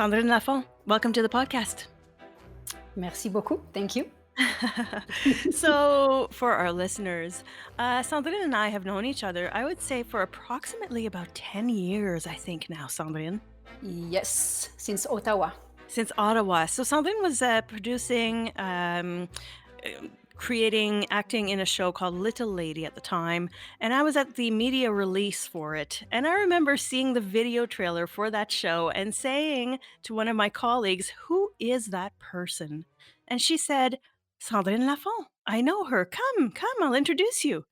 Sandrine Lafond, welcome to the podcast. Merci beaucoup. Thank you. So, for our listeners, Sandrine and I have known each other, I would say, for approximately about 10 years, I think now, Sandrine, Yes, since Ottawa. since Ottawa. So, Sandrine was producing, creating, acting in a show called Little Lady at the time, and I was at the media release for it. And I remember seeing the video trailer for that show and saying to one of my colleagues, "Who is that person?" And she said, "Sandrine Lafond. I know her. Come, come, I'll introduce you."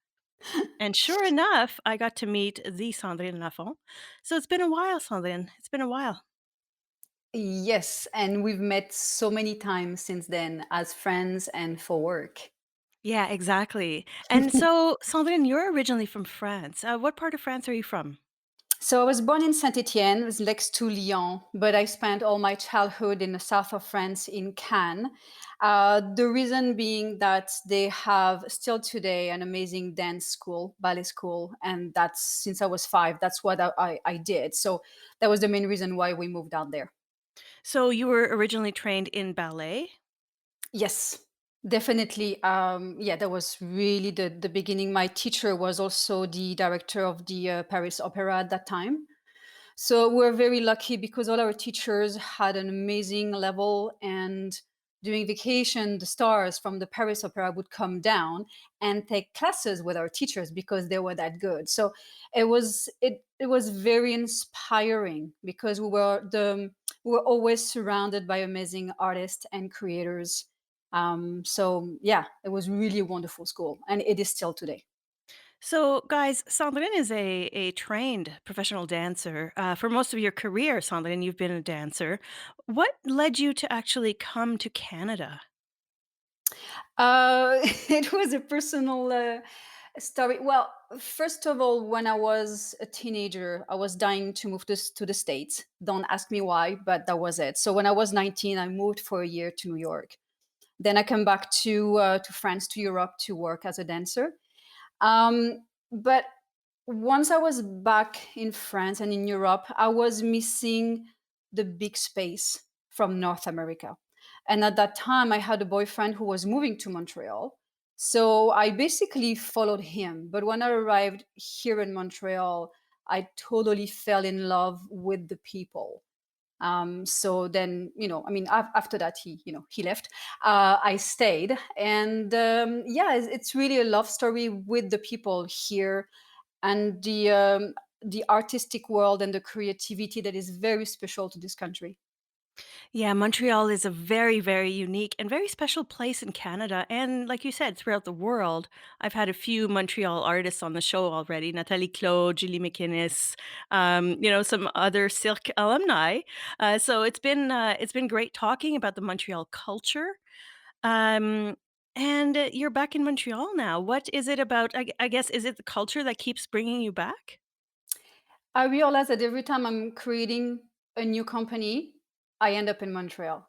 And sure enough, I got to meet the Sandrine Lafond. So it's been a while, Sandrine. It's been a while. Yes, and we've met so many times since then as friends and for work. Yeah, exactly. And so, Sandrine, you're originally from France. What part of France are you from? So I was born in Saint-Étienne, it was next to Lyon, but I spent all my childhood in the south of France in Cannes. The reason being that they have still today an amazing dance school, ballet school, and that's since I was 5, that's what I did. So that was the main reason why we moved out there. So you were originally trained in ballet? Yes, definitely. Yeah, that was really the beginning. My teacher was also the director of the Paris Opera at that time. So we're very lucky because all our teachers had an amazing level. And during vacation, the stars from the Paris Opera would come down and take classes with our teachers because they were that good. So it was very inspiring because we were always surrounded by amazing artists and creators. So yeah, it was really a wonderful school, and it is still today. So, guys, Sandrine is a trained professional dancer. For most of your career, Sandrine, you've been a dancer. What led you to actually come to Canada? It was a personal story. Well, first of all, when I was a teenager, I was dying to move to the States. Don't ask me why, but that was it. So when I was 19, I moved for a year to New York. Then I came back to France, to Europe, to work as a dancer. But once I was back in France and in Europe, I was missing the big space from North America. And at that time, I had a boyfriend who was moving to Montreal. So I basically followed him. But when I arrived here in Montreal, I totally fell in love with the people. So then, I mean, after that, he left. I stayed, and yeah, it's really a love story with the people here, and the artistic world and the creativity that is very special to this country. Yeah, Montreal is a very, very unique and very special place in Canada. And like you said, throughout the world, I've had a few Montreal artists on the show already. Natalie Claude, Julie McInnes, some other Cirque alumni. So it's been great talking about the Montreal culture. Um, and you're back in Montreal now. What is it about? I guess, is it the culture that keeps bringing you back? I realize that every time I'm creating a new company, I end up in Montreal.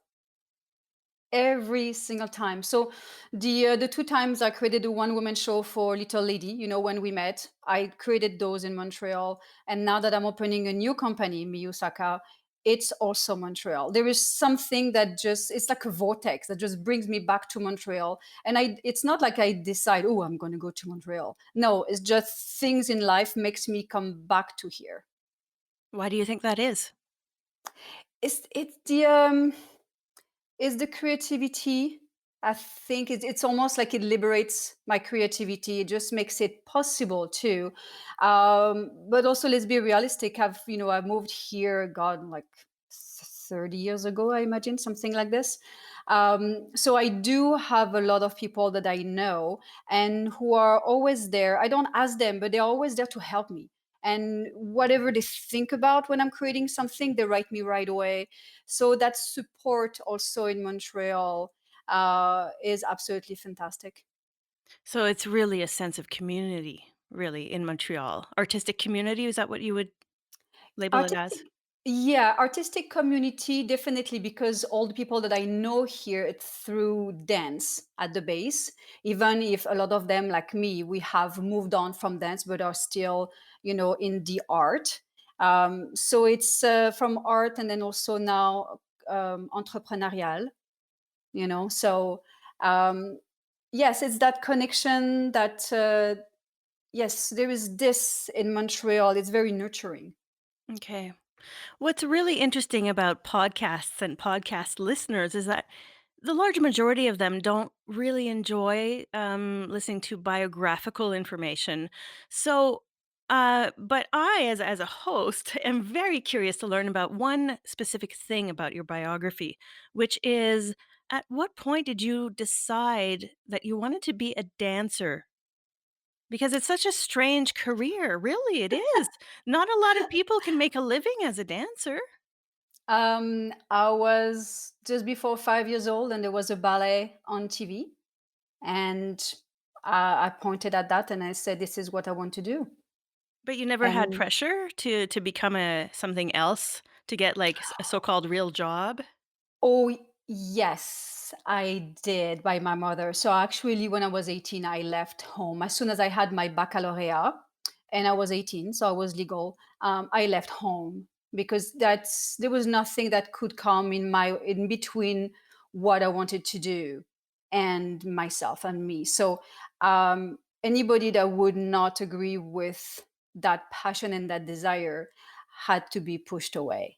Every single time. So the 2 times I created a one woman show for Little Lady, when we met, I created those in Montreal. And now that I'm opening a new company, Miyusaka, it's also Montreal. There is something that just it's like a vortex that just brings me back to Montreal. And it's not like I decide, oh, I'm going to go to Montreal. No, it's just things in life makes me come back to here. Why do you think that is? It's the creativity. I think it's almost like it liberates my creativity. It just makes it possible too. But also, let's be realistic. I've moved here, God, like 30 years ago, I imagine, something like this. So I do have a lot of people that I know and who are always there. I don't ask them, but they're always there to help me. And whatever they think about when I'm creating something, they write me right away. So that support also in Montreal is absolutely fantastic. So it's really a sense of community, really, in Montreal. Artistic community, is that what you would label it Artistic, as? yeah, artistic community definitely, because all the people that I know here, it's through dance at the base. Even if a lot of them, like me, we have moved on from dance, but are still, in the art. So it's from art and then also now entrepreneurial, you know. So um, yes, it's that connection that yes, there is this in Montreal. It's very nurturing. Okay. What's really interesting about podcasts and podcast listeners is that the large majority of them don't really enjoy listening to biographical information. So, but I, as a host, am very curious to learn about one specific thing about your biography, which is at what point did you decide that you wanted to be a dancer? Because it's such a strange career. Really, it is. Not a lot of people can make a living as a dancer. I was just before 5 years old, and there was a ballet on TV, and I pointed at that and I said, "This is what I want to do." But you never had And pressure to become a something else, to get, like, a so-called real job? yes, I did by my mother. So actually, when I was 18, I left home as soon as I had my baccalaureate, and I was 18, so I was legal. I left home because there was nothing that could come in between what I wanted to do and myself and me. So anybody that would not agree with that passion and that desire had to be pushed away.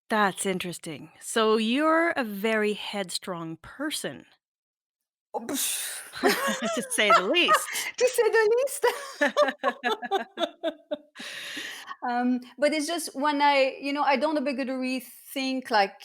That's interesting. So you're a very headstrong person, Oh, pff. to say the least. To say the least. But it's just when I don't obligatory think like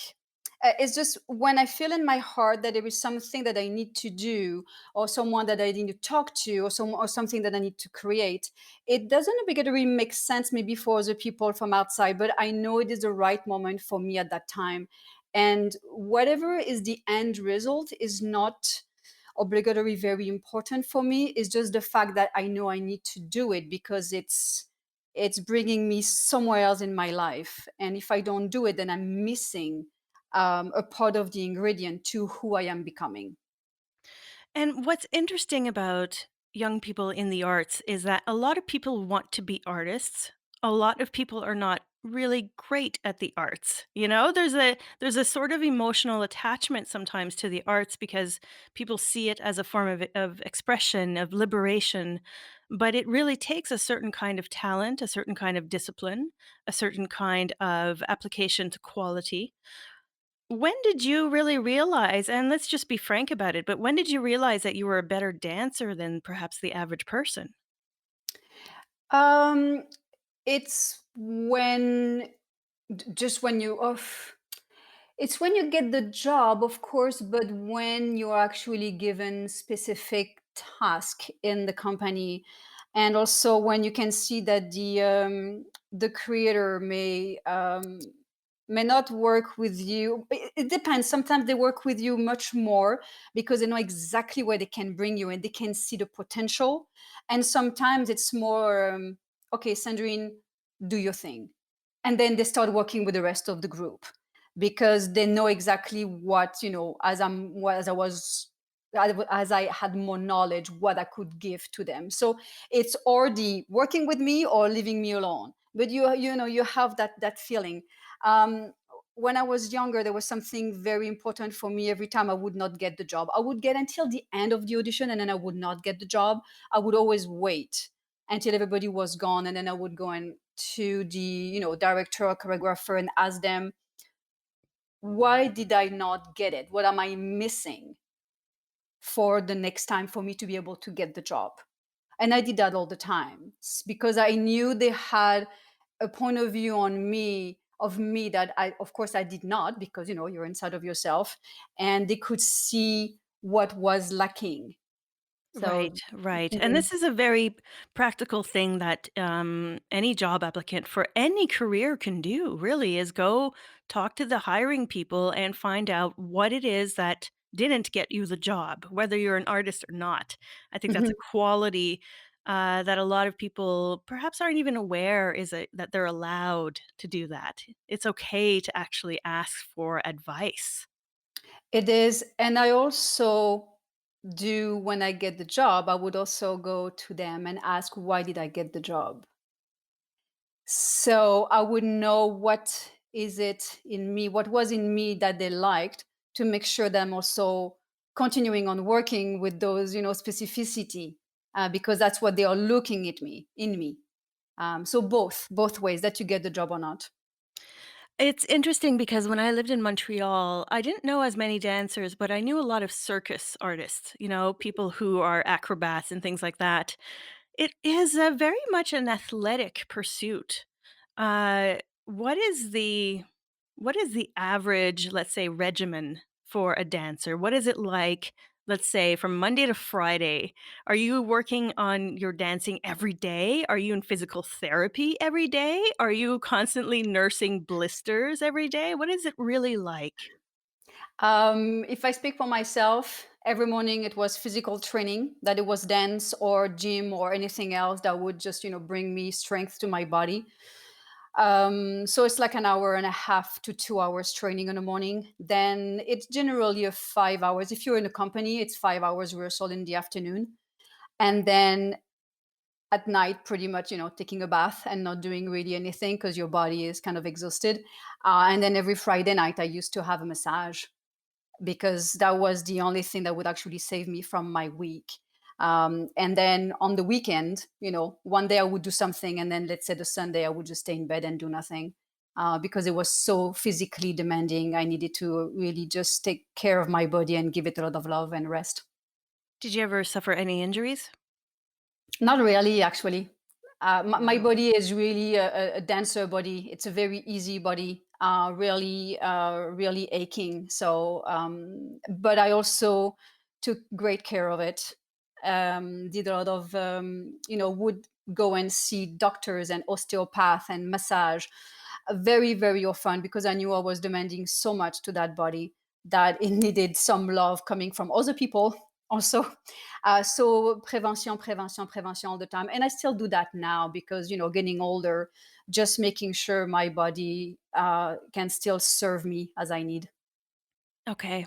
it's just when I feel in my heart that there is something that I need to do, or someone that I need to talk to, or something that I need to create. It doesn't obligatory make sense maybe for other people from outside, but I know it is the right moment for me at that time. And whatever is the end result is not obligatory very important for me. It's just the fact that I know I need to do it because it's bringing me somewhere else in my life, and if I don't do it, then I'm missing a part of the ingredient to who I am becoming. And what's interesting about young people in the arts is that a lot of people want to be artists. A lot of people are not really great at the arts. You know, there's a sort of emotional attachment sometimes to the arts because people see it as a form of expression, of liberation. But it really takes a certain kind of talent, a certain kind of discipline, a certain kind of application to quality. When did you really realize, and let's just be frank about it, but when did you realize that you were a better dancer than perhaps the average person? um it's when just when you it's when you get the job, of course, but when you're actually given specific task in the company, and also when you can see that the creator may not work with you. It depends. Sometimes they work with you much more because they know exactly where they can bring you and they can see the potential. And sometimes it's more, okay, Sandrine, do your thing. And then they start working with the rest of the group because they know exactly what, as I had more knowledge, what I could give to them. So it's already working with me or leaving me alone. But you have that feeling. Um, when I was younger, there was something very important for me. Every time I would not get the job, I would get until the end of the audition, and then I would not get the job. I would always wait until everybody was gone, and then I would go in to the director or choreographer and ask them, why did I not get it? What am I missing for the next time for me to be able to get the job? And I did that all the time because I knew they had a point of view on me of me that I of course I did not, because you're inside of yourself, and they could see what was lacking. Right, So right. And mhm, this is a very practical thing that any job applicant for any career can do, really, is go talk to the hiring people and find out what it is that didn't get you the job, whether you're an artist or not. I think that's mhm. a quality that a lot of people perhaps aren't even aware that they're allowed to do that. It's okay to actually ask for advice. It is. And I also do, when I get the job, I would also go to them and ask, why did I get the job? So I would know what is it in me, what was in me that they liked, to make sure that I'm also continuing on working with those, specificity, because that's what they are looking at me in me. So both ways that you get the job or not. It's interesting because when I lived in Montreal, I didn't know as many dancers, but I knew a lot of circus artists, people who are acrobats and things like that. It is a very much an athletic pursuit. Uh, what is the what is the average, let's say, regimen for a dancer? What is it like, let's say, from Monday to Friday? Are you working on your dancing every day? Are you in physical therapy every day? Are you constantly nursing blisters every day? What is it really like? If I speak for myself, every morning it was physical training, that it was dance or gym or anything else that would just, bring me strength to my body. So it's like an hour and a half to 2 hours training in the morning. Then it's generally a 5 hours. If you're in a company, it's 5 hours rehearsal in the afternoon. And then at night, pretty much, taking a bath and not doing really anything because your body is kind of exhausted. And then every Friday night, I used to have a massage because that was the only thing that would actually save me from my week. And then on the weekend, one day I would do something, and then let's say the Sunday I would just stay in bed and do nothing because it was so physically demanding. I needed to really just take care of my body and give it a lot of love and rest. Did you ever suffer any injuries? Not really, actually. My Wow. body is really a dancer body. It's a very easy body, really aching. So, but I also took great care of it. Did a lot of, would go and see doctors and osteopath and massage very, very often because I knew I was demanding so much to that body that it needed some love coming from other people also. So prevention, prevention, prevention all the time. And I still do that now because, getting older, just making sure my body can still serve me as I need. Okay.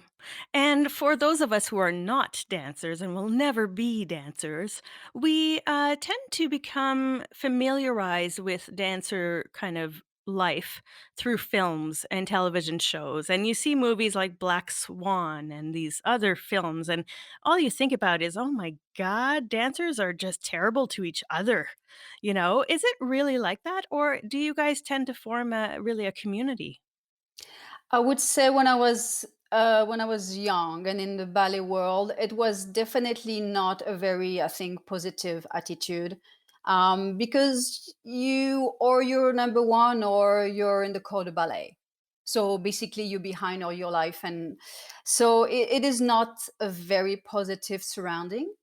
And for those of us who are not dancers and will never be dancers, we tend to become familiarized with dancer kind of life through films and television shows. And you see movies like Black Swan and these other films, and all you think about is, oh my God, dancers are just terrible to each other. Is it really like that? Or do you guys tend to form really a community? I would say when I was young and in the ballet world, it was definitely not a very, I think, positive attitude, because you're number one or you're in the corps de ballet. So basically, you're behind all your life, and so it is not a very positive surrounding.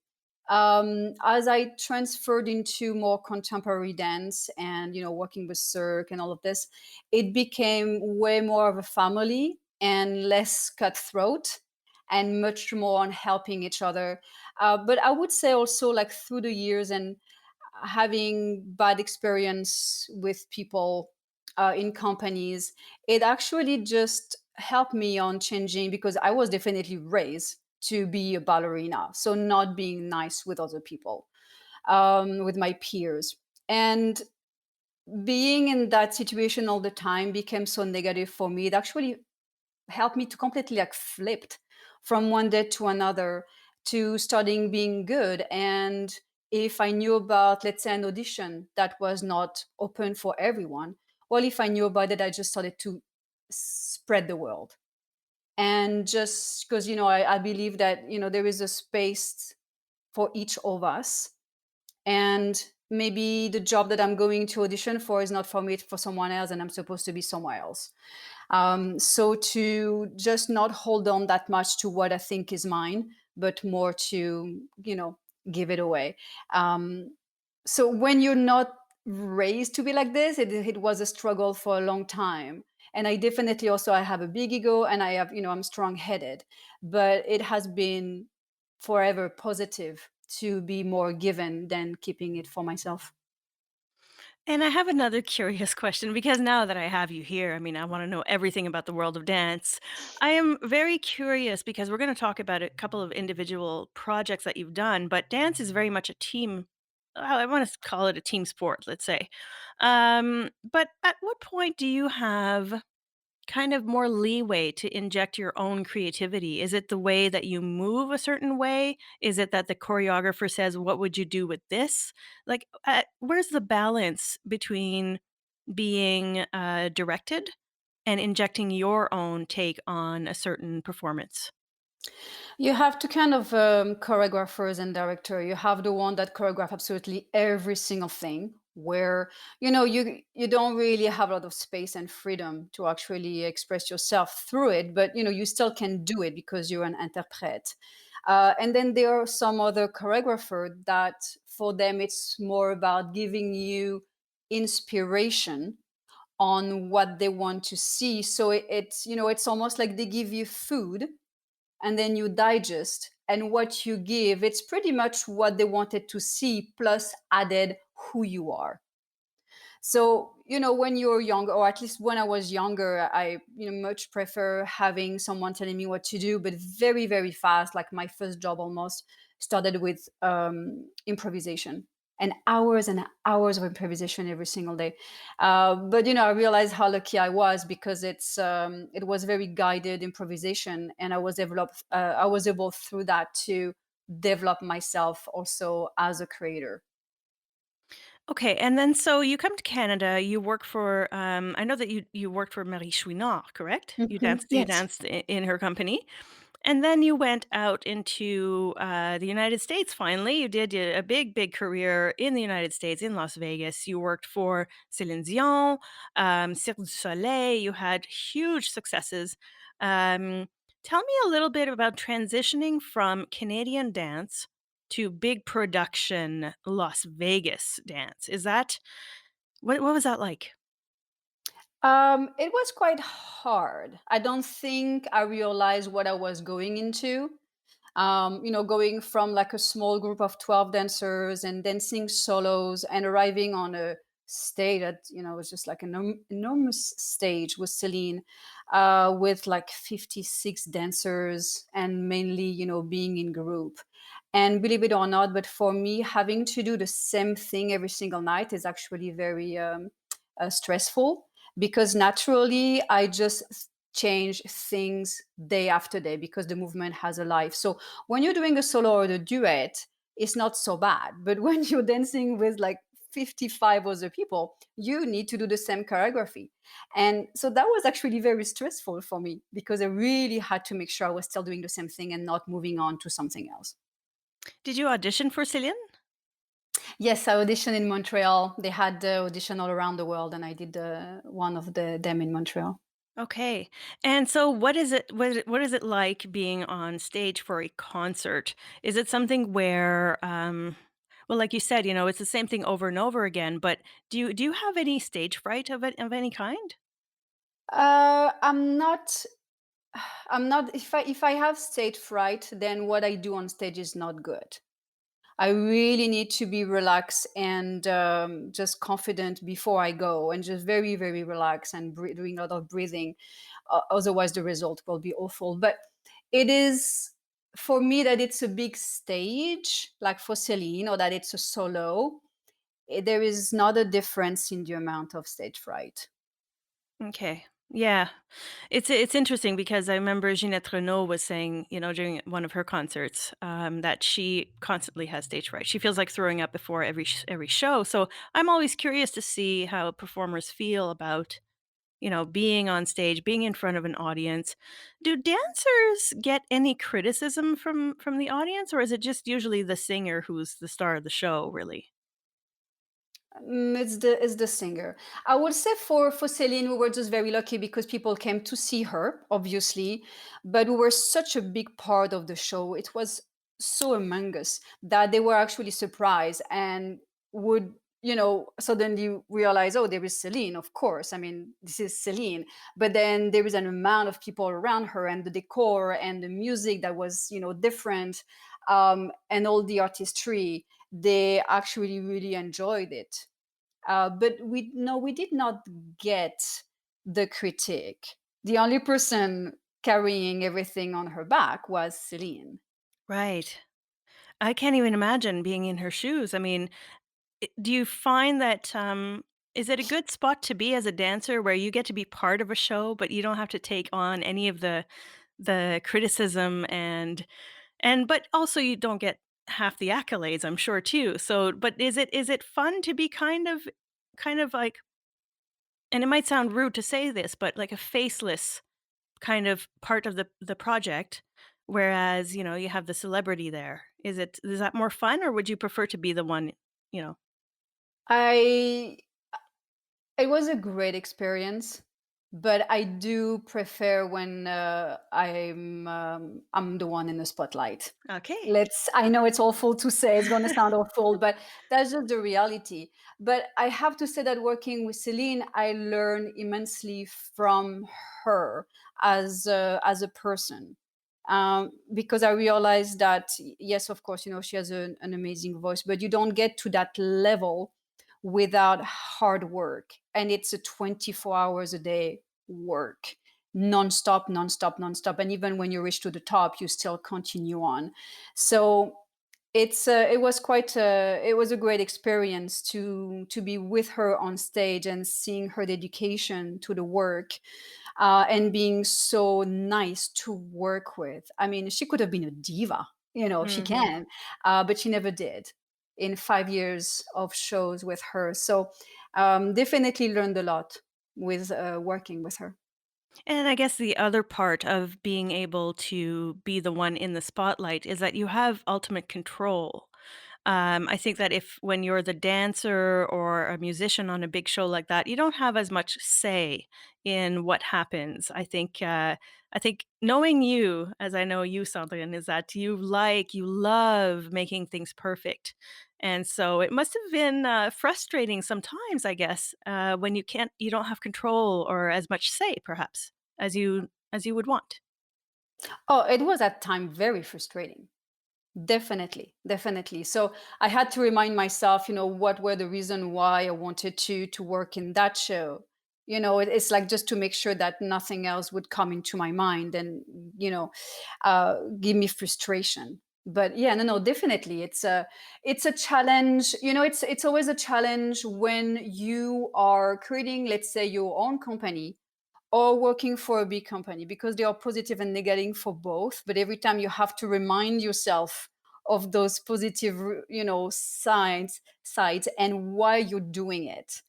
As I transferred into more contemporary dance and working with Cirque and all of this, it became way more of a family and less cutthroat and much more on helping each other. But I would say also like through the years and having bad experience with people in companies, it actually just helped me on changing because I was definitely raised to be a ballerina. So not being nice with other people, with my peers. And being in that situation all the time became so negative for me. It actually helped me to completely like flipped from one day to another to studying being good. And if I knew about, let's say, an audition that was not open for everyone, well, if I knew about it, I just started to spread the word. And just because, I believe that, there is a space for each of us. And maybe the job that I'm going to audition for is not for me, it's for someone else, and I'm supposed to be somewhere else. So to just not hold on that much to what I think is mine, but more to, give it away. Um, so when you're not raised to be like this, it was a struggle for a long time. And I definitely also I have a big ego and I have, I'm strong headed, but it has been forever positive to be more given than keeping it for myself. And I have another curious question because now that I have you here, I mean, I want to know everything about the world of dance. I am very curious because we're going to talk about a couple of individual projects that you've done, but dance is very much a team I want to call it a team sport, let's say. But at what point do you have kind of more leeway to inject your own creativity? Is it the way that you move a certain way? Is it that the choreographer says, "What would you do with this?" Like, where's the balance between being directed and injecting your own take on a certain performance? You have to kind of choreographers and director. You have the one that choreograph absolutely every single thing, where you don't really have a lot of space and freedom to actually express yourself through it, but you still can do it because you're an interpret. And then there are some other choreographer that for them it's more about giving you inspiration on what they want to see. So it's almost like they give you food and then you digest, and what you give, it's pretty much what they wanted to see plus added who you are. So when you're younger, or at least when I was younger, I much prefer having someone telling me what to do, but very very fast, like my first job almost started with improvisation, and hours of improvisation every single day. But I realized how lucky I was, because it was very guided improvisation, and I was able through that to develop myself also as a creator. Okay, and then so you come to Canada, you work for I know that you worked for Marie Chouinard, correct? You Yes. danced in her company. And then you went out into, the United States finally. You did a big, big career in the United States, in Las Vegas. You worked for Celine Dion, Cirque du Soleil. You had huge successes. Um, Tell me a little bit about transitioning from Canadian dance to big production Las Vegas dance. Is that what was that like? It was quite hard. I don't think I realized what I was going into. Going from like a small group of 12 dancers and dancing solos and arriving on a stage that, was just like an enormous stage with Celine, with like 56 dancers and mainly, being in group. And believe it or not, but for me, having to do the same thing every single night is actually very stressful, because naturally I just change things day after day because the movement has a life. So when you're doing a solo or a duet, it's not so bad. But when you're dancing with like 55 other people, you need to do the same choreography. And so that was actually very stressful for me, because I really had to make sure I was still doing the same thing and not moving on to something else. Did you audition for Celine? Yes, I auditioned in Montreal. They had the audition all around the world, and I did one of them in Montreal. Okay. And so what is it like being on stage for a concert? Is it something where well, like you said, it's the same thing over and over again, but do you have any stage fright of any kind? I'm not. I'm not. If I have stage fright, then what I do on stage is not good. I really need to be relaxed and just confident before I go, and just very, very relaxed and doing a lot of breathing. Otherwise, the result will be awful. But it is for me that it's a big stage, like for Celine, or that it's a solo. There is not a difference in the amount of stage fright. Okay. Yeah. It's interesting because I remember Ginette Renault was saying, during one of her concerts, that she constantly has stage fright. She feels like throwing up before every show. So I'm always curious to see how performers feel about being on stage, being in front of an audience. Do dancers get any criticism from the audience, or is it just usually the singer who's the star of the show, really? It's the singer. I would say for Celine, we were just very lucky because people came to see her, obviously, but we were such a big part of the show. It was so among us that they were actually surprised and would suddenly realize, oh, there is Celine. Of course, I mean, this is Celine. But then there is an amount of people around her, and the decor and the music that was different, and all the artistry. They actually really enjoyed it, but we did not get the critique. The only person carrying everything on her back was Celine. Right. I can't even imagine being in her shoes. I mean, Do you find that, is it a good spot to be as a dancer where you get to be part of a show, but you don't have to take on any of the criticism and but also you don't get half the accolades, I'm sure too. So, but is it fun to be kind of like, and it might sound rude to say this, but like a faceless kind of part of the project, whereas, you have the celebrity there. Is that more fun, or would you prefer to be the one, you know? I It was a great experience, but I do prefer when I'm the one in the spotlight. Okay. Let's I know it's awful to say, it's gonna sound awful, but that's just the reality. But I have to say that working with Celine, I learned immensely from her as a person. Because I realized that yes, of course, she has an amazing voice, but you don't get to that level without hard work. And it's a 24 hours a day work, nonstop, nonstop, nonstop. And even when you reach to the top, you still continue on. So it was a great experience to be with her on stage and seeing her dedication to the work, and being so nice to work with. I mean, she could have been a diva, if she Mhm. can, but she never did in 5 years of shows with her. So definitely learned a lot with working with her. And I guess the other part of being able to be the one in the spotlight is that you have ultimate control. I think that if when you're the dancer or a musician on a big show like that, you don't have as much say in what happens. I think knowing you, as I know you, Sandrine, is that you love making things perfect, and so it must have been frustrating sometimes, I guess, when you don't have control or as much say, perhaps, as you would want. Oh, it was at time very frustrating. Definitely, definitely. So I had to remind myself, what were the reason why I wanted to work in that show. It's like just to make sure that nothing else would come into my mind and you know give me frustration. But yeah, no, no, definitely, it's a challenge. It's always a challenge when you are creating, let's say, your own company or working for a big company, because there are positive and negative for both, but every time you have to remind yourself of those positive sides and why you're doing it,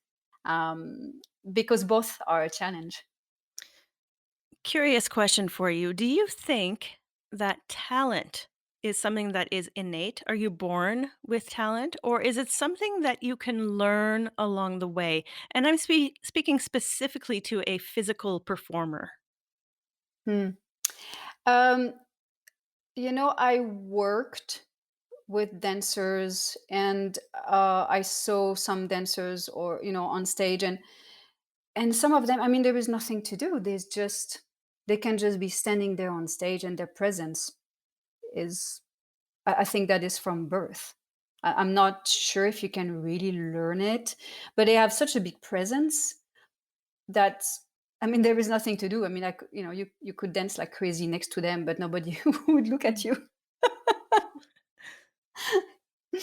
because both are a challenge. Curious question for you. Do you think that talent is something that is innate? Are you born with talent, or is it something that you can learn along the way? And I'm speaking specifically to a physical performer. Hmm. um, I worked with dancers, and I saw some dancers or on stage, and some of them, I mean, there is nothing to do. They can just be standing there on stage, and their presence is, I think that is from birth. I'm not sure if you can really learn it, but they have such a big presence that, I mean, there is nothing to do. I mean, you could dance like crazy next to them, but nobody would look at Mm. you.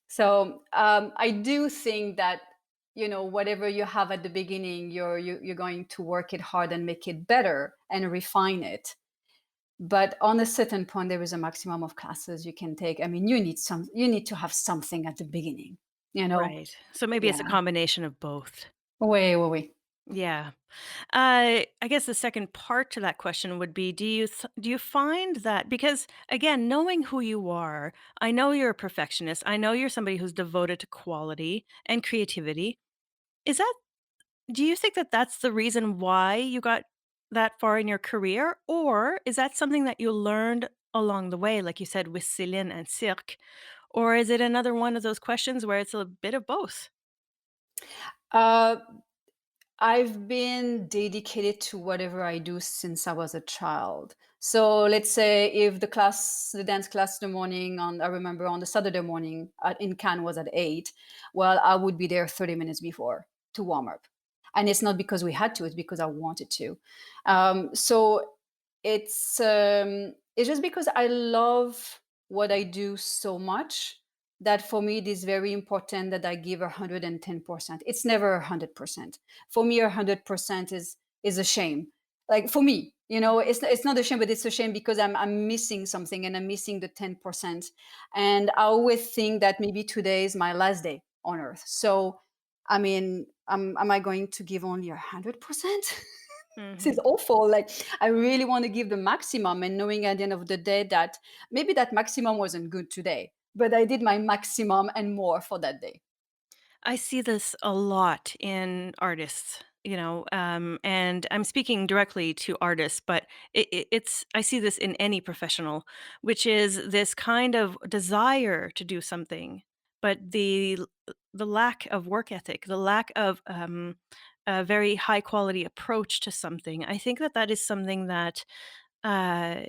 So I do think that whatever you have at the beginning, you're going to work it hard and make it better and refine it. But on a certain point, there is a maximum of classes you can take. I mean, you need to have something at the beginning. You know, Right. So maybe it's a yeah. combination of both. Wait, wait, wait. Yeah. I guess the second part to that question would be, do you find that, because again, knowing who you are, I know you're a perfectionist. I know you're somebody who's devoted to quality and creativity. Is that Do you think that that's the reason why you got that far in your career, or is that something that you learned along the way, like you said with Céline and Cirque, or is it another one of those questions where it's a bit of both? Uh, I've been dedicated to whatever I do since I was a child. So let's say if the dance class in the morning, I remember on the Saturday morning in Cannes was at 8, well, I would be there 30 minutes before to warm up. And it's not because we had to, it's because I wanted to. So it's just because I love what I do so much that for me it is very important that I give 110%. It's never 100%. For me, 100% is a shame. Like for me, it's not a shame, but it's a shame because I'm missing something and I'm missing the 10%. And I always think that maybe today is my last day on earth. So I mean, am I going to give only 100%? This is Mhm. awful. Like I really want to give the maximum, and knowing at the end of the day that maybe that maximum wasn't good today, but I did my maximum and more for that day. I see this a lot in artists, and I'm speaking directly to artists, but it's I see this in any professional, which is this kind of desire to do something, but the lack of work ethic, the lack of a very high quality approach to something. I think that that is something that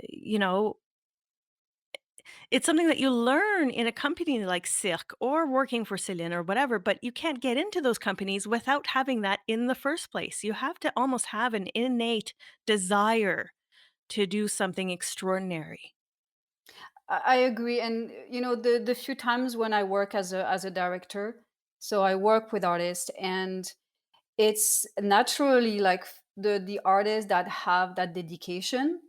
you know it's something that you learn in a company like Cirque or working for Celine or whatever, but you can't get into those companies without having that in the first place. You have to almost have an innate desire to do something extraordinary. I agree, and the few times when I work as a director, so I work with artists, and it's naturally like the artists that have that dedication.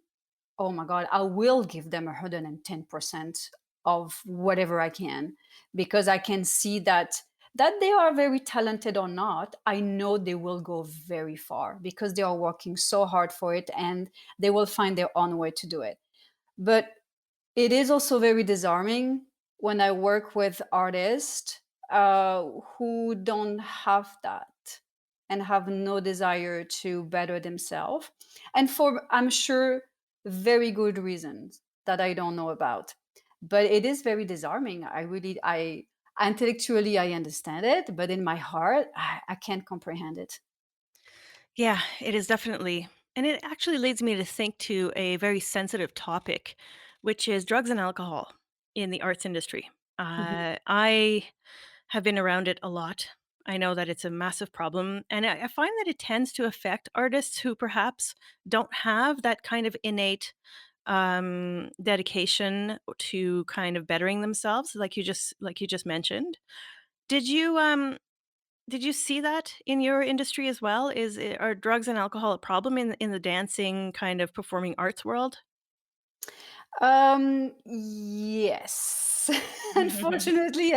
Oh my God, I will give them 110% of whatever I can, because I can see that they are very talented or not. I know they will go very far because they are working so hard for it, and they will find their own way to do it. But it is also very disarming when I work with artists who don't have that and have no desire to better themselves. And for, I'm sure, very good reasons that I don't know about. But it is very disarming. I intellectually, I understand it, but in my heart, I can't comprehend it. Yeah, it is definitely. And it actually leads me to think to a very sensitive topic, which is drugs and alcohol in the arts industry. Mhm. I have been around it a lot. I know that it's a massive problem, and I find that it tends to affect artists who perhaps don't have that kind of innate dedication to kind of bettering themselves, like you just mentioned. Did you did you see that in your industry as well? Are drugs and alcohol a problem in the dancing kind of performing arts world? Yes. Unfortunately,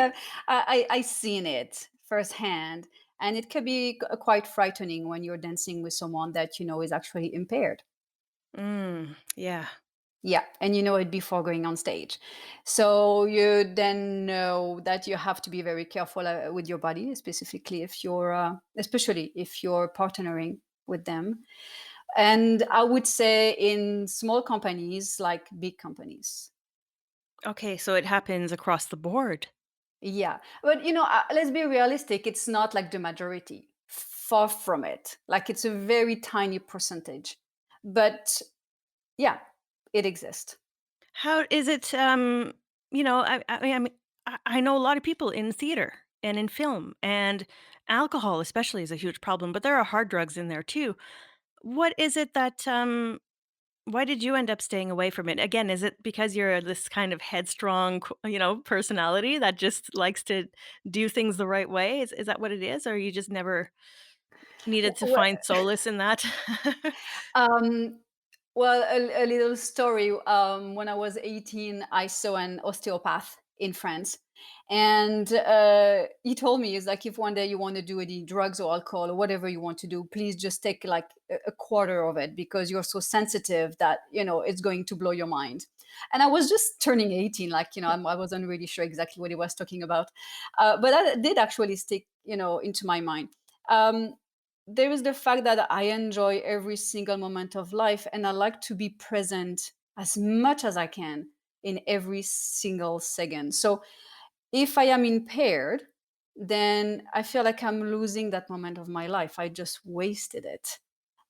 I seen it firsthand, and it can be quite frightening when you're dancing with someone that you know is actually impaired. Yeah. Yeah, and you know it before going on stage. So you then know that you have to be very careful with your body, specifically if especially if you're partnering with them. And I would say in small companies like big companies. Okay, so it happens across the board. Yeah, but let's be realistic. It's not like the majority. Far from it. Like it's a very tiny percentage, but yeah, it exists. How is it, I know a lot of people in theater and in film, and alcohol especially is a huge problem, but there are hard drugs in there too. What is it that, why did you end up staying away from it? Again, is it because you're this kind of headstrong, personality that just likes to do things the right way? Is that what it is? Or you just never needed to Well, find solace in that? um, well, a little story. When I was 18, I saw an osteopath in France. And he told me, it's like, if one day you want to do any drugs or alcohol or whatever you want to do, please just take like a quarter of it because you're so sensitive that, it's going to blow your mind. And I was just turning 18, like, I wasn't really sure exactly what he was talking about. But that did actually stick, into my mind. Um, there is the fact that I enjoy every single moment of life, and I like to be present as much as I can in every single second. So if I am impaired, then I feel like I'm losing that moment of my life. I just wasted it.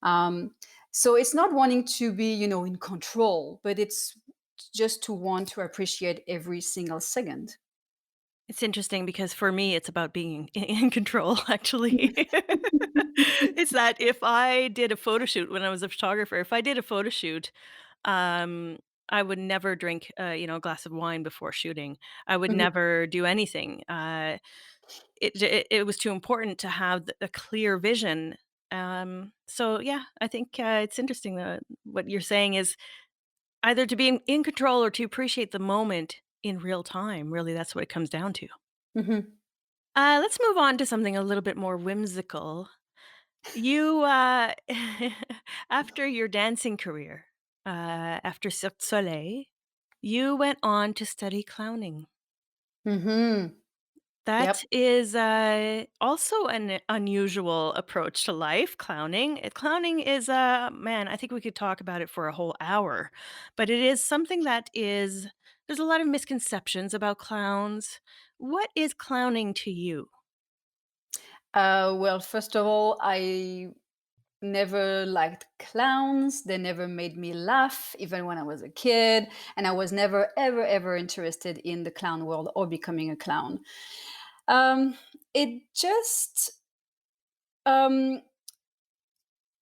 Um, so it's not wanting to be, in control, but it's just to want to appreciate every single second. It's interesting because for me, it's about being in control, actually. It's that if I did a photo shoot when I was a photographer, if I did a photo shoot, um, I would never drink, a glass of wine before shooting. I would Mhm, never do anything. It was too important to have a clear vision. So yeah, I think it's interesting that what you're saying is either to be in control or to appreciate the moment in real time. Really, that's what it comes down to. mhm, Let's move on to something a little bit more whimsical. You, after your dancing career, after Cirque du Soleil, you went on to study clowning. mhm. That Yep. is, also an unusual approach to life, clowning. Clowning is, man, I think we could talk about it for a whole hour, but it is something that is there's a lot of misconceptions about clowns. What is clowning to you? Well, first of all, I never liked clowns. They never made me laugh, even when I was a kid. And I was never, ever, ever interested in the clown world or becoming a clown. It just, um,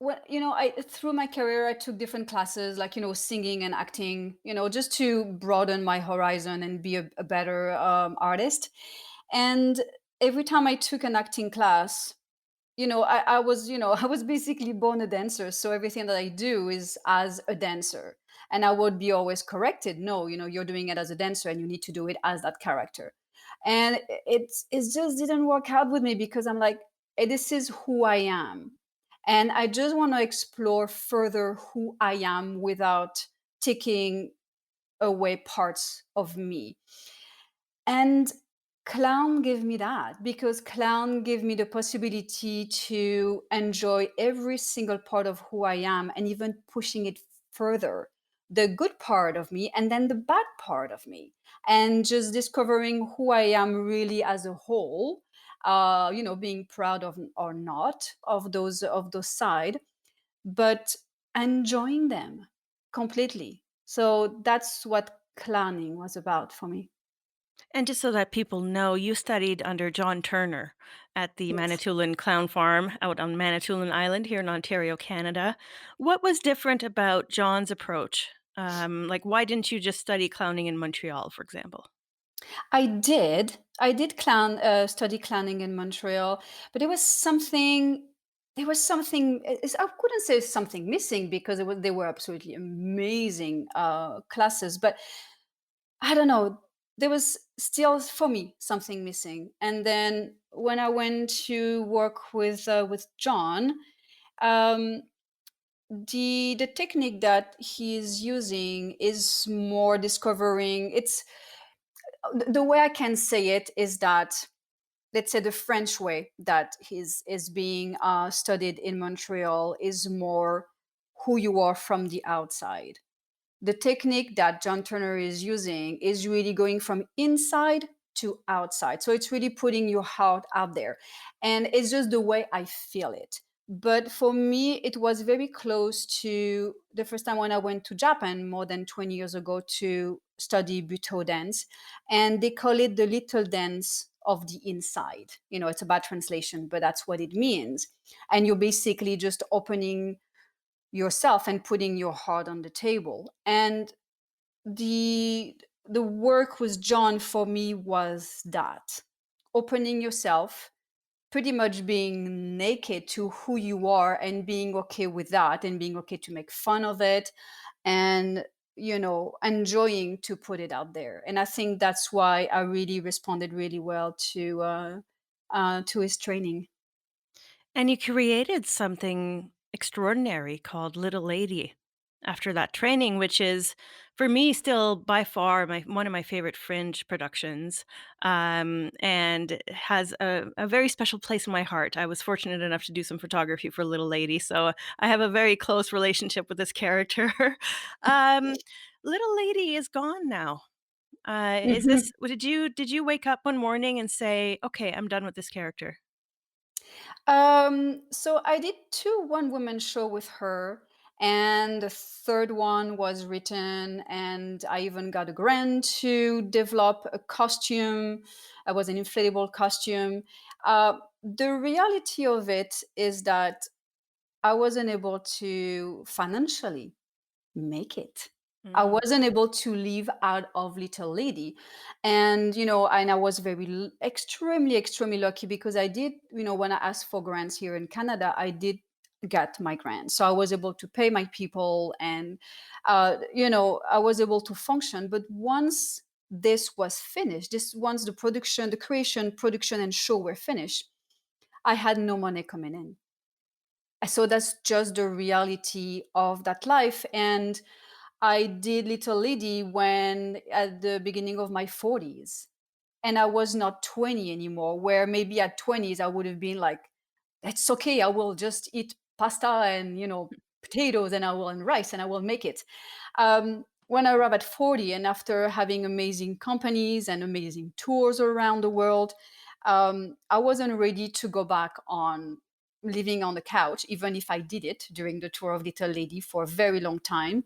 well, I through my career, I took different classes, like singing and acting, just to broaden my horizon and be a better artist. And every time I took an acting class, I was, I was basically born a dancer. So everything that I do is as a dancer. And I would be always corrected. No, you're doing it as a dancer and you need to do it as that character. And it just didn't work out with me because I'm like, this is who I am. And I just want to explore further who I am without taking away parts of me. And clown gave me that because clown gave me the possibility to enjoy every single part of who I am and even pushing it further. The good part of me and then the bad part of me. And just discovering who I am really as a whole, being proud of or not of those side, but enjoying them completely. So that's what clowning was about for me. And just so that people know, you studied under John Turner at the Yes. Manitoulin Clown Farm out on Manitoulin Island here in Ontario, Canada. What was different about John's approach? Like, why didn't you just study clowning in Montreal, for example? I did. I did study clowning in Montreal, but there was something I couldn't say something missing because they were absolutely amazing classes, but I don't know. There was still for me something missing. And then when I went to work with John, um, the technique that he's using is more discovering. It's the way I can say it is that, let's say, the French way that is being studied in Montreal is more who you are from the outside. The technique that John Turner is using is really going from inside to outside. So it's really putting your heart out there. And it's just the way I feel it. But for me, it was very close to the first time when I went to Japan more than 20 years ago to study Buto dance. And they call it the little dance of the inside. It's a bad translation, but that's what it means. And you're basically just opening yourself and putting your heart on the table. And the work with John for me was that opening yourself, pretty much being naked to who you are and being okay with that and being okay to make fun of it and enjoying to put it out there. And I think that's why I really responded really well to his training. And you created something extraordinary called Little Lady after that training, which is, for me, still by far one of my favorite Fringe productions, and has a very special place in my heart. I was fortunate enough to do some photography for Little Lady, so I have a very close relationship with this character. um, Little Lady is gone now. Is this? Did you wake up one morning and say, "Okay, I'm done with this character"? So I did two one-woman show with her, and the third one was written, and I even got a grant to develop a costume. I was an inflatable costume. The reality of it is that I wasn't able to financially make it. I Mm. wasn't able to live out of Little Lady. And, and I was extremely, extremely lucky because I did, when I asked for grants here in Canada, I did get my grant. So I was able to pay my people and, I was able to function. But once this was finished, once the production, the creation, production, and show were finished, I had no money coming in. So that's just the reality of that life. And I did Little Lady when at the beginning of my 40s. And I was not 20 anymore, where maybe at 20s I would have been like, it's okay, I will just eat pasta and, potatoes and rice and I will make it. When I arrived at 40 and after having amazing companies and amazing tours around the world, I wasn't ready to go back on living on the couch, even if I did it during the tour of Little Lady for a very long time,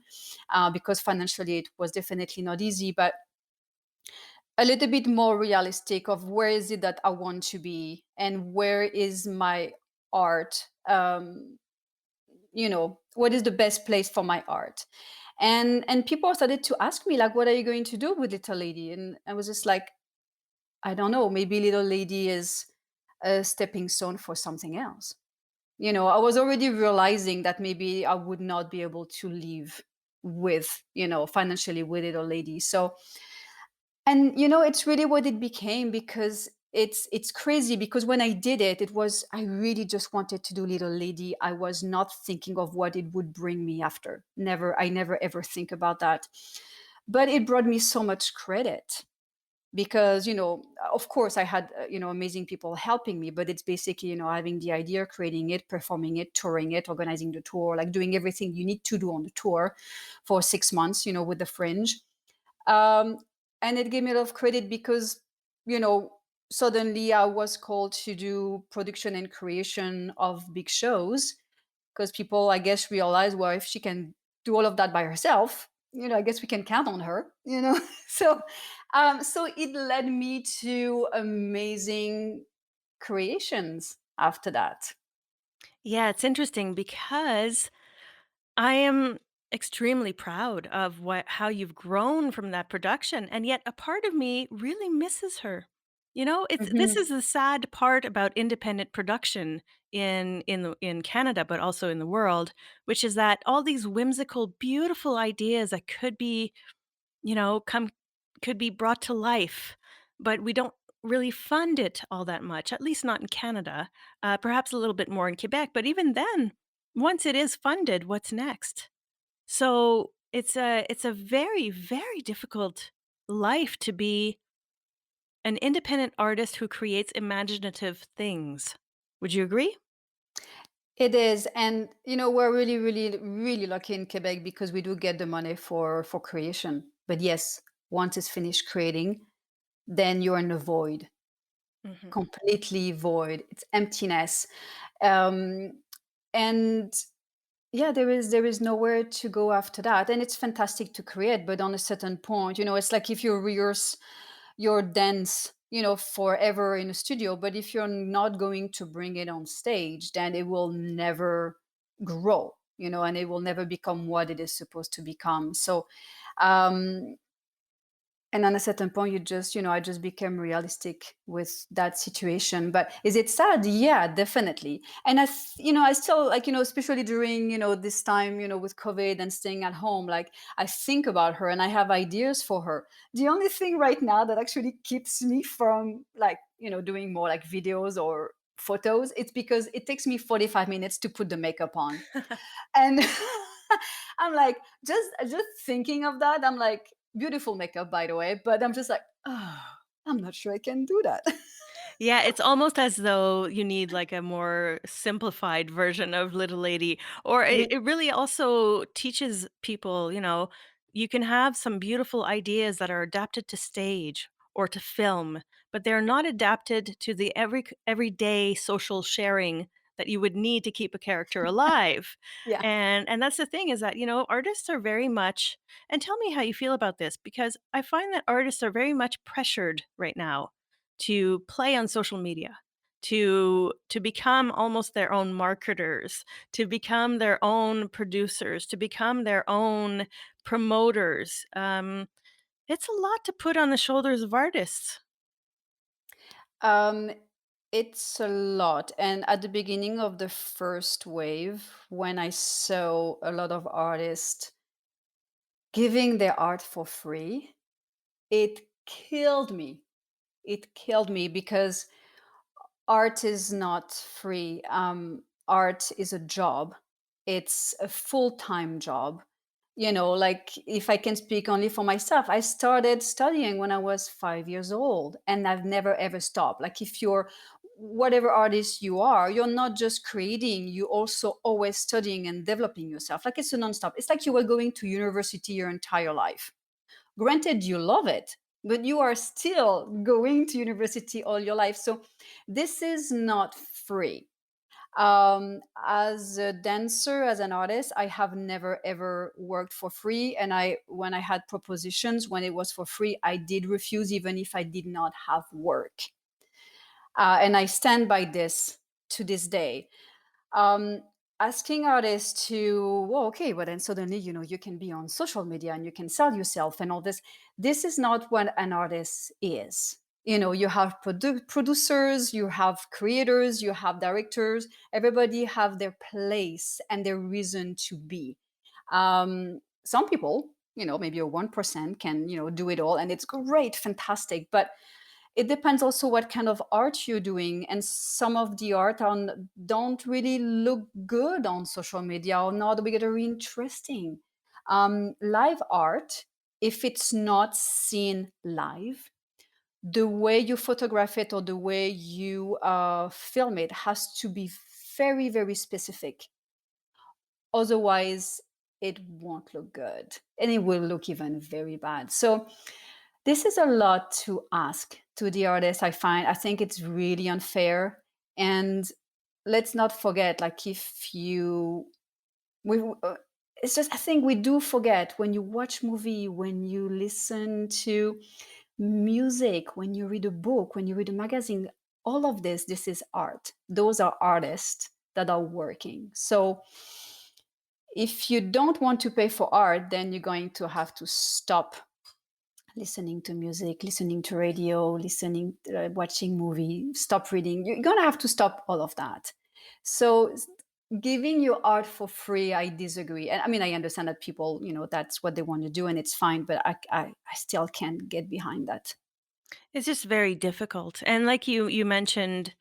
because financially it was definitely not easy, but a little bit more realistic of where is it that I want to be and where is my art. What is the best place for my art? And people started to ask me like, what are you going to do with Little Lady? And I was just like, I don't know, maybe Little Lady is a stepping stone for something else. I was already realizing that maybe I would not be able to live with, financially with Little Lady. So, and it's really what it became, because it's crazy, because when I did it, I really just wanted to do Little Lady. I was not thinking of what it would bring me after. I never ever think about that. But it brought me so much credit because, of course I had, amazing people helping me, but it's basically, having the idea, creating it, performing it, touring it, organizing the tour, like doing everything you need to do on the tour for 6 months, with the Fringe. um, and it gave me a lot of credit because, you know, suddenly I was called to do production and creation of big shows, because people, I guess, realize, well, if she can do all of that by herself, I guess we can count on her. So it led me to amazing creations after that. Yeah, it's interesting because I am extremely proud of how you've grown from that production, and yet a part of me really misses her. It's this Mhm. is the sad part about independent production in Canada, but also in the world, which is that all these whimsical, beautiful ideas that come could be brought to life, but we don't really fund it all that much, at least not in Canada. Perhaps a little bit more in Quebec, but even then, once it is funded, what's next? So it's a very, very difficult life to be an independent artist who creates imaginative things. Would you agree? It is, and we're really, really, really lucky in Quebec because we do get the money for creation. But yes, once it's finished creating, then you're in a void, Mhm. completely void. It's emptiness, um, and yeah, there is nowhere to go after that. And it's fantastic to create, but on a certain point, it's like if you rehearse your dance, forever in a studio, but if you're not going to bring it on stage, then it will never grow, and it will never become what it is supposed to become. So, um, and at a certain point, I just became realistic with that situation. But is it sad? Yeah, definitely. And I still, like, especially during, this time, with COVID and staying at home, like, I think about her and I have ideas for her. The only thing right now that actually keeps me from, like, doing more like videos or photos, it's because it takes me 45 minutes to put the makeup on. And I'm like, just thinking of that, I'm like, beautiful makeup, by the way, but I'm just like, oh, I'm not sure I can do that. Yeah, it's almost as though you need like a more simplified version of Little Lady, or Yeah, it really also teaches people, you can have some beautiful ideas that are adapted to stage or to film, but they're not adapted to the everyday social sharing that you would need to keep a character alive. yeah. And that's the thing is that, artists are very much, and tell me how you feel about this, because I find that artists are very much pressured right now to play on social media. to become almost their own marketers, to become their own producers, to become their own promoters. It's a lot to put on the shoulders of artists. Um, it's a lot. And at the beginning of the first wave, when I saw a lot of artists giving their art for free, it killed me. It killed me because art is not free. Art is a job. It's a full-time job. Like if I can speak only for myself, I started studying when I was 5 years old and I've never ever stopped. Like if you're whatever artist you are, you're not just creating, you also always studying and developing yourself. Like it's a non-stop. It's like you were going to university your entire life. Granted, you love it, but you are still going to university all your life. So this is not free. As a dancer, as an artist, I have never ever worked for free. And when I had propositions, when it was for free, I did refuse, even if I did not have work. And I stand by this to this day. um, Asking artists to, well, okay, but then suddenly, you can be on social media and you can sell yourself and all this. This is not what an artist is. You have producers, you have creators, you have directors. Everybody have their place and their reason to be. Some people, maybe a 1% can, do it all, and it's great, fantastic. But it depends also what kind of art you're doing, and some of the art don't really look good on social media or not very interesting. Live art, if it's not seen live, the way you photograph it or the way you film it has to be very, very specific. Otherwise, it won't look good and it will look even very bad. So this is a lot to ask to the artist, I find. I think it's really unfair. And let's not forget, like, if you, we, it's just, I think we do forget when you watch movie, when you listen to music, when you read a book, when you read a magazine, all of this is art. Those are artists that are working. So if you don't want to pay for art, then you're going to have to stop listening to music, listening to radio, watching movie, stop reading. You're gonna have to stop all of that. So giving your art for free, I disagree. And I mean, I understand that people, that's what they want to do, and it's fine. But I still can't get behind that. It's just very difficult. And like you mentioned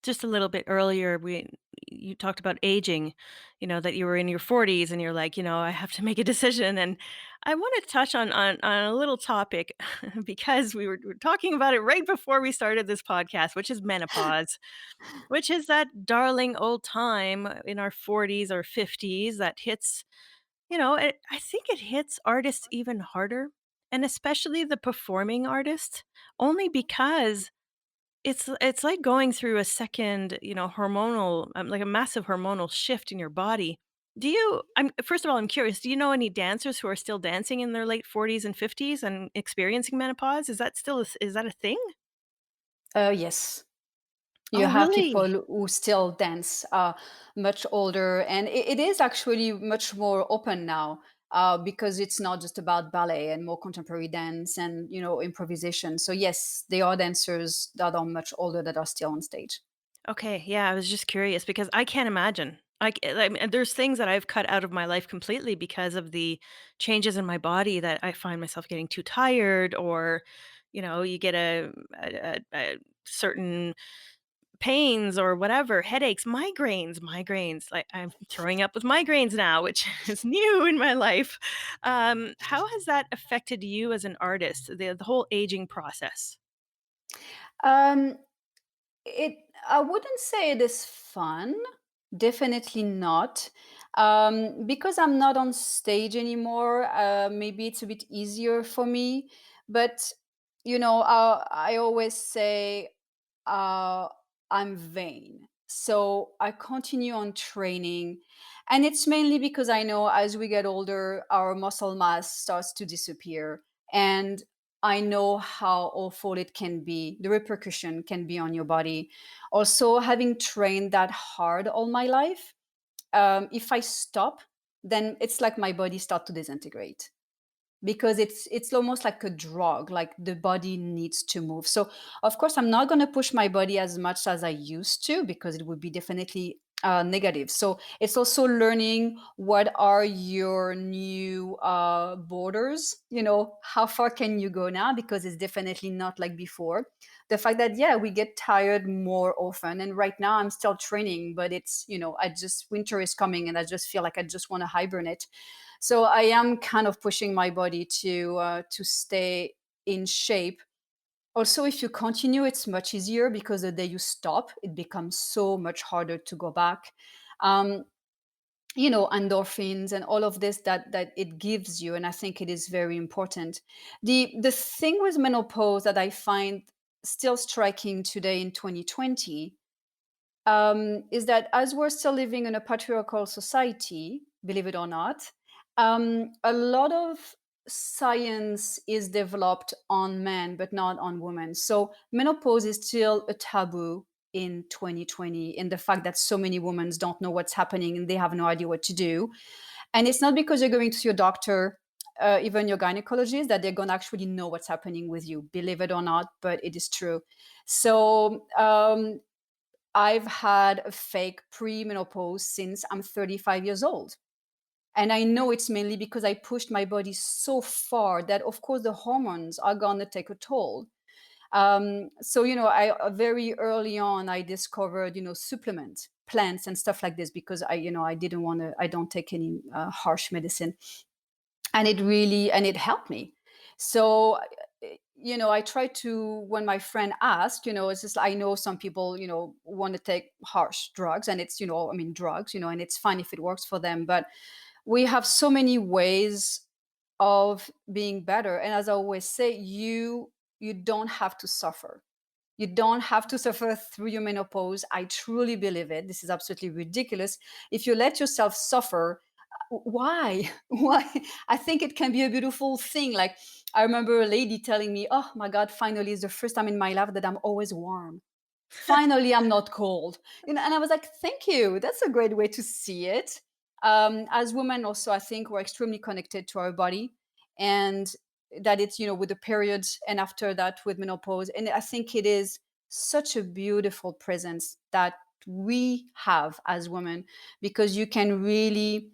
just a little bit earlier, we you talked about aging, that you were in your 40s and you're like, I have to make a decision. And I want to touch on a little topic because we were talking about it right before we started this podcast, which is menopause, which is that darling old time in our 40s or 50s that hits, I think it hits artists even harder, and especially the performing artists, only because it's like going through a second, hormonal, like a massive hormonal shift in your body. Do you I'm First of all, I'm curious, do you know any dancers who are still dancing in their late 40s and 50s and experiencing menopause? Is that a thing? Yes. You Oh, have really? people who still dance, much older, and it is actually much more open now, because it's not just about ballet and more contemporary dance and improvisation. So yes, there are dancers that are much older that are still on stage. Okay, yeah, I was just curious because I can't imagine. I mean, there's things that I've cut out of my life completely because of the changes in my body that I find myself getting too tired, or, you get a certain pains or whatever, headaches, migraines. Like I'm throwing up with migraines now, which is new in my life. How has that affected you as an artist, the whole aging process? Um, It I wouldn't say it is fun. Definitely not. Because I'm not on stage anymore, maybe it's a bit easier for me. But I always say, uh, I'm vain. So I continue on training. And it's mainly because I know as we get older, our muscle mass starts to disappear. And I know how awful it can be, the repercussion can be on your body. Also, having trained that hard all my life, if I stop, then it's like my body start to disintegrate because it's almost like a drug, like the body needs to move. So of course I'm not going to push my body as much as I used to because it would be definitely negative. So it's also learning what are your new borders, how far can you go now, because it's definitely not like before. The fact that, yeah, we get tired more often, and right now I'm still training, but it's, I just, winter is coming and I just feel like I just want to hibernate. So I am kind of pushing my body to stay in shape. Also, if you continue, it's much easier because the day you stop, it becomes so much harder to go back. Um, Endorphins and all of this that it gives you, and I think it is very important. The thing with menopause that I find still striking today in 2020, is that as we're still living in a patriarchal society, believe it or not, a lot of science is developed on men, but not on women. So menopause is still a taboo in 2020, in the fact that so many women don't know what's happening and they have no idea what to do. And it's not because you're going to see your doctor, even your gynecologist, that they're going to actually know what's happening with you, believe it or not, but it is true. So I've had a fake premenopause since I'm 35 years old. And I know it's mainly because I pushed my body so far that, of course, the hormones are going to take a toll. So, I very early on, I discovered, supplement plants and stuff like this because I didn't want to, I don't take any harsh medicine, and it helped me. So I try to, when my friend asked, it's just, I know some people want to take harsh drugs, and it's, I mean, drugs, and it's fine if it works for them, but we have so many ways of being better. And as I always say, you don't have to suffer. You don't have to suffer through your menopause. I truly believe it. This is absolutely ridiculous. If you let yourself suffer, why? Why? I think it can be a beautiful thing. Like, I remember a lady telling me, "Oh my God, finally, it's the first time in my life that I'm always warm. Finally, I'm not cold." And I was like, "Thank you. That's a great way to see it." As women, also, I think we're extremely connected to our body, and that it's, with the periods, and after that with menopause. And I think it is such a beautiful presence that we have as women, because you can really,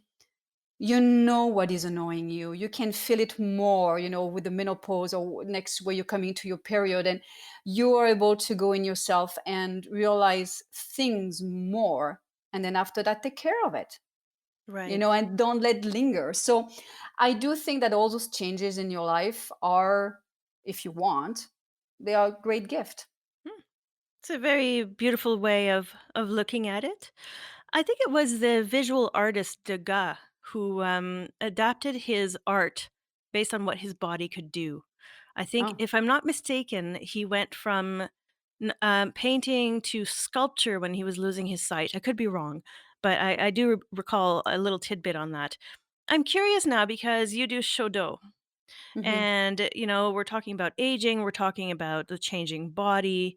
what is annoying you. You can feel it more, with the menopause or next where you're coming to your period, and you are able to go in yourself and realize things more. And then after that, take care of it, Right. and don't let it linger. So I do think that all those changes in your life are, if you want, they are a great gift. Hmm. It's a very beautiful way of looking at it. I think it was the visual artist Degas who adapted his art based on what his body could do. I think, Oh. if I'm not mistaken, he went from painting to sculpture when he was losing his sight. I could be wrong, but I do recall a little tidbit on that. I'm curious now because you do Shodo. Mhm. And, we're talking about aging, we're talking about the changing body.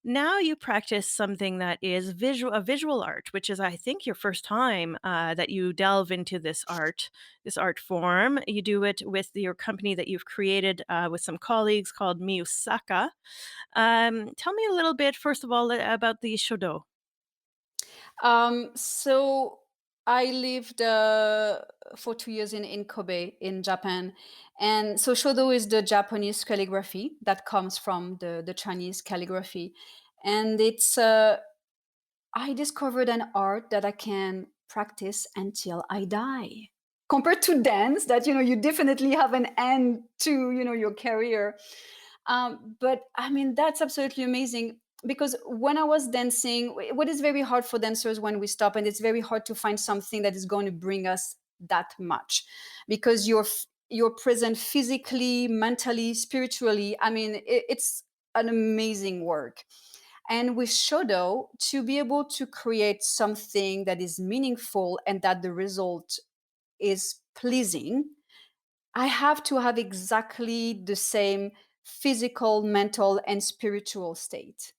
Now you practice something that is a visual art, which is, I think, your first time that you delve into this art form. You do it with your company that you've created with some colleagues called Miyusaka. Tell me a little bit, first of all, about the Shodo. So I lived for 2 years in Kobe, in Japan. And so Shodo is the Japanese calligraphy that comes from the Chinese calligraphy. And I discovered an art that I can practice until I die. Compared to dance, that, you definitely have an end to, your career. But I mean, that's absolutely amazing, because when I was dancing, what is very hard for dancers when we stop, and it's very hard to find something that is going to bring us that much, because you're present physically, mentally, spiritually. I mean, it's an amazing work. And with Shodo, to be able to create something that is meaningful and that the result is pleasing, I have to have exactly the same physical, mental, and spiritual state.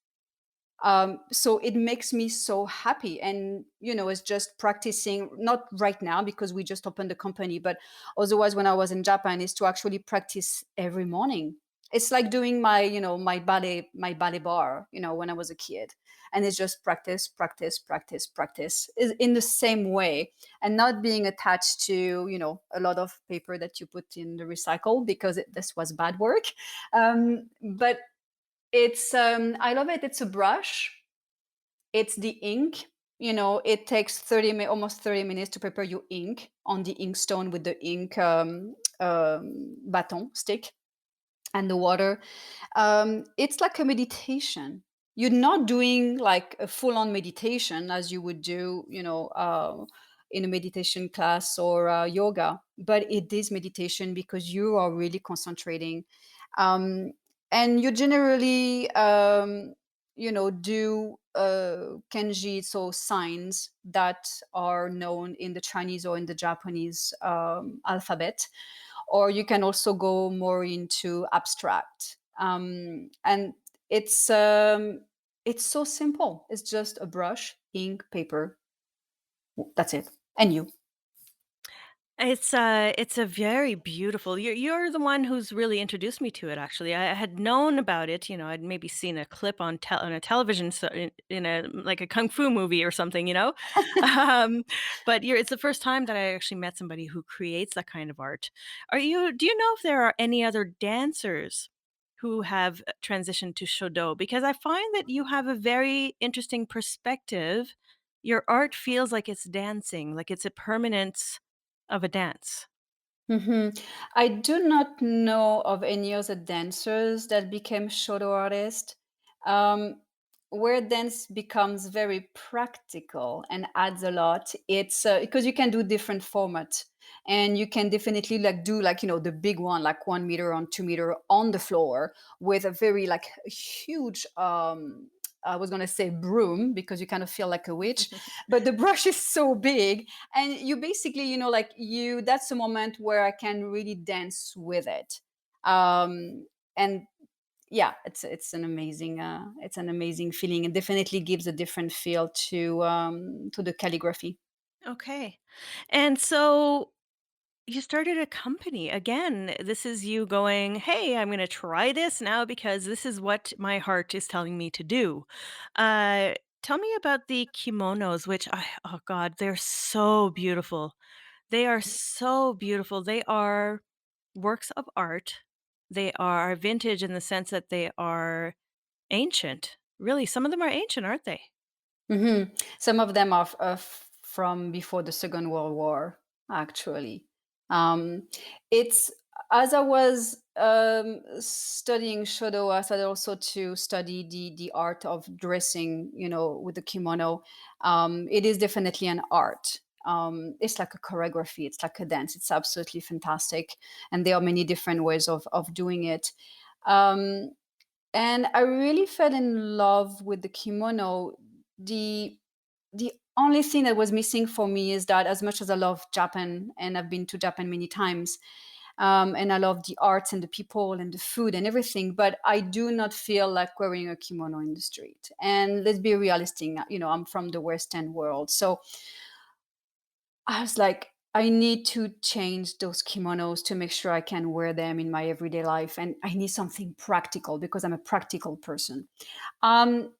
So it makes me so happy. And, it's just practicing, not right now because we just opened the company, but otherwise when I was in Japan, is to actually practice every morning. It's like doing my ballet bar, when I was a kid. And it's just practice, practice, practice, practice is in the same way, and not being attached to, a lot of paper that you put in the recycle because this was bad work. But I love it. It's a brush, it's the ink. It takes almost 30 minutes to prepare your ink on the ink stone with the ink baton stick and the water. It's like a meditation. You're not doing like a full-on meditation as you would do, in a meditation class or yoga, but it is meditation because you are really concentrating. Um, and you generally, do kanji, so signs that are known in the Chinese or in the Japanese alphabet, or you can also go more into abstract. And it's so simple. It's just a brush, ink, paper. That's it. And you. It's a very beautiful. You're the one who's really introduced me to it. Actually, I had known about it. I'd maybe seen a clip on a television, so in a like a kung fu movie or something. um, but it's the first time that I actually met somebody who creates that kind of art. Do you know if there are any other dancers who have transitioned to Shodo? Because I find that you have a very interesting perspective. Your art feels like it's dancing, like it's a permanence of a dance. I do not know of any other dancers that became Shodo artists. Um, where dance becomes very practical and adds a lot, it's because you can do different formats, and you can definitely like do like the big one, like 1 meter on 2 meter on the floor with a very like huge I was gonna say broom because you kind of feel like a witch, but the brush is so big, and you basically like you that's a moment where I can really dance with it. And yeah, it's an amazing feeling, and definitely gives a different feel to the calligraphy. Okay. And so you started a company. Again, this is you going, "Hey, I'm gonna try this now because this is what my heart is telling me to do." Uh, Tell me about the kimonos, which oh god, they're so beautiful. They are so beautiful. They are works of art. They are vintage in the sense that they are ancient. Really, some of them are ancient, aren't they? Some of them are from before the Second World War, actually. It's as I was studying Shodo, I started also to study the art of dressing, with the kimono. It is definitely an art. It's like a choreography. It's like a dance. It's absolutely fantastic, and there are many different ways of doing it. Um, and I really fell in love with the kimono. The the only thing that was missing for me is that, as much as I love Japan and I've been to Japan many times, and I love the arts and the people and the food and everything, but I do not feel like wearing a kimono in the street. And let's be realistic, I'm from the Western world, so I was like, I need to change those kimonos to make sure I can wear them in my everyday life, and I need something practical because I'm a practical person. Um,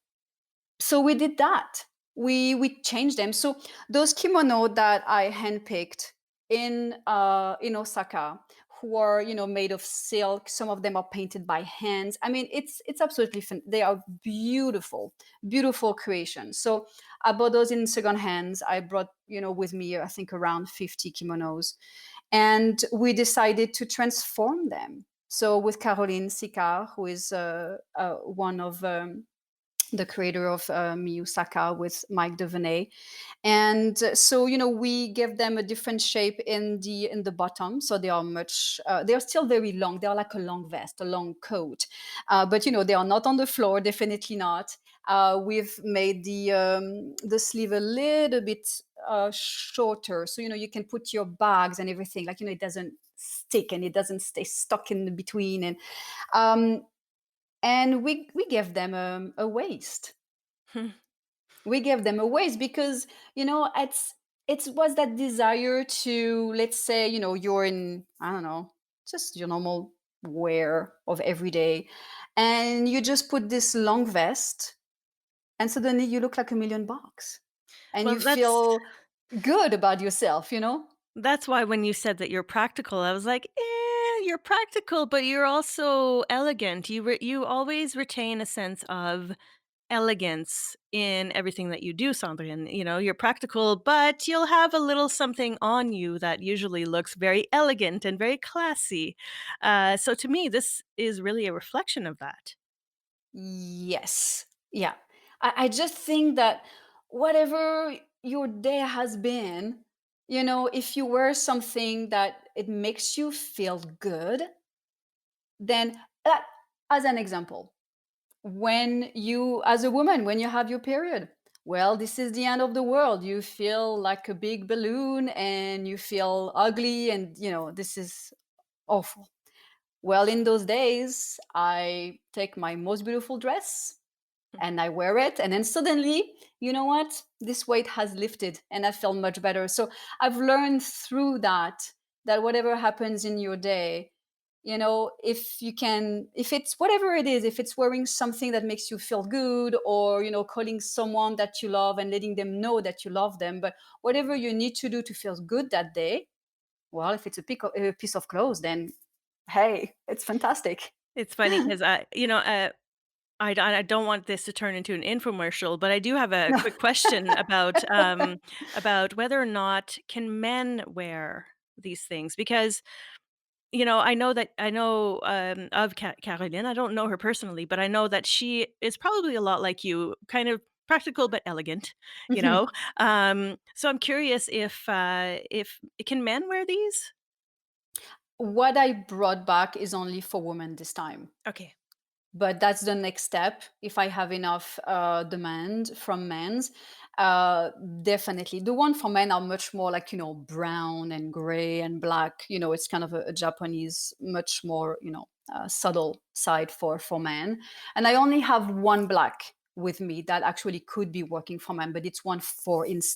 so we did that. We changed them. So those kimono that I handpicked in Osaka, who are made of silk. Some of them are painted by hands. I mean, it's absolutely they are beautiful, beautiful creations. So I bought those in second hands. I brought with me, I think, around 50 kimonos, and we decided to transform them. So with Caroline Sicard, who is one of the creator of Miyusaka with Mike Devaney. And so we give them a different shape in the bottom, so they are they are still very long. They are like a long vest, a long coat, but they are not on the floor, definitely not. We've made the sleeve a little bit shorter, so you can put your bags and everything. Like it doesn't stick and it doesn't stay stuck in the between. Um, and we gave them a waist. We gave them a waist because it was that desire to, let's say, you're in, I don't know, just your normal wear of every day, and you just put this long vest, and suddenly you look like $1,000,000 and Well, you feel good about yourself. that's why when you said that you're practical, I was like, you're practical, but you're also elegant. You always retain a sense of elegance in everything that you do, Sandrine. You know, you're practical, but you'll have a little something on you that usually looks very elegant and very classy. So to me, this is really a reflection of that. Yes. Yeah. I just think that whatever your day has been, if you wear something that it makes you feel good, then, uh, as an example, when you, as a woman, when you have your period, well, this is the end of the world. You feel like a big balloon and you feel ugly, and, this is awful. Well, in those days, I take my most beautiful dress and I wear it. And then suddenly, you know what? This weight has lifted and I feel much better. So I've learned through that whatever happens in your day, if you can, if it's whatever it is, if it's wearing something that makes you feel good, or, calling someone that you love and letting them know that you love them, but whatever you need to do to feel good that day, well, if it's a piece of clothes, then hey, it's fantastic. It's funny because I don't want this to turn into an infomercial, but I do have a No. quick question about whether or not can men wear these things? Because, I know, of Caroline. I don't know her personally, but I know that she is probably a lot like you, kind of practical but elegant, you know? Mhm. So I'm curious if can men wear these? What I brought back is only for women this time. Okay. But that's the next step. If I have enough demand from men's, definitely. The one for men are much more like, brown and gray and black. It's kind of a Japanese, much more, subtle side for men. And I only have one black with me that actually could be working for men, but it's one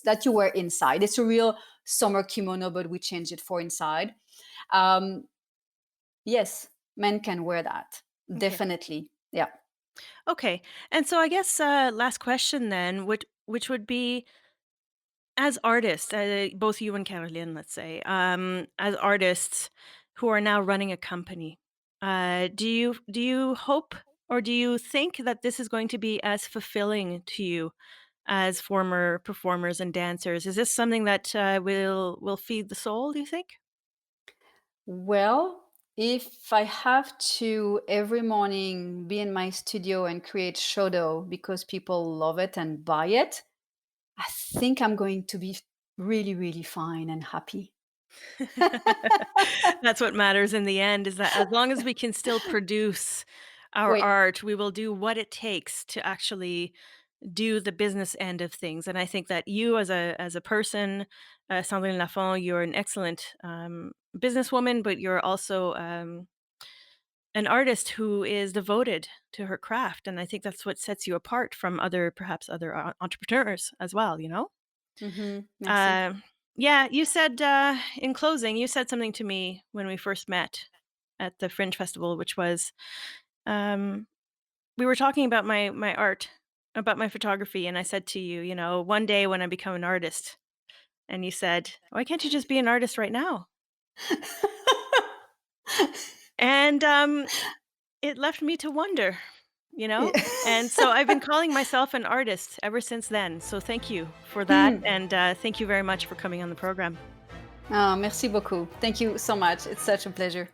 that you wear inside. It's a real summer kimono, but we change it for inside. Um, yes, men can wear that. Okay. Definitely. Yeah. Okay. And so I guess last question then, which would be, as artists, both you and Caroline, let's say, as artists who are now running a company, do you hope or do you think that this is going to be as fulfilling to you as former performers and dancers? Is this something that will feed the soul? Do you think? Well, if I have to every morning be in my studio and create Shodo because people love it and buy it, I think I'm going to be really, really fine and happy. That's what matters in the end, is that as long as we can still produce our Wait. art, we will do what it takes to actually do the business end of things. And I think that you as a person, Sandrine Lafond, you're an excellent businesswoman, but you're also an artist who is devoted to her craft. And I think that's what sets you apart from perhaps other entrepreneurs as well. You know. Merci. Um, yeah, you said in closing, you said something to me when we first met at the Fringe Festival, which was um, we were talking about my art, about my photography, and I said to you, one day when I become an artist, and you said, "Why can't you just be an artist right now?" And it left me to wonder, you Yeah. know. And so I've been calling myself an artist ever since then. So thank you for that, Hmm. and thank you very much for coming on the program. Ah, merci beaucoup. Thank you so much. It's such a pleasure.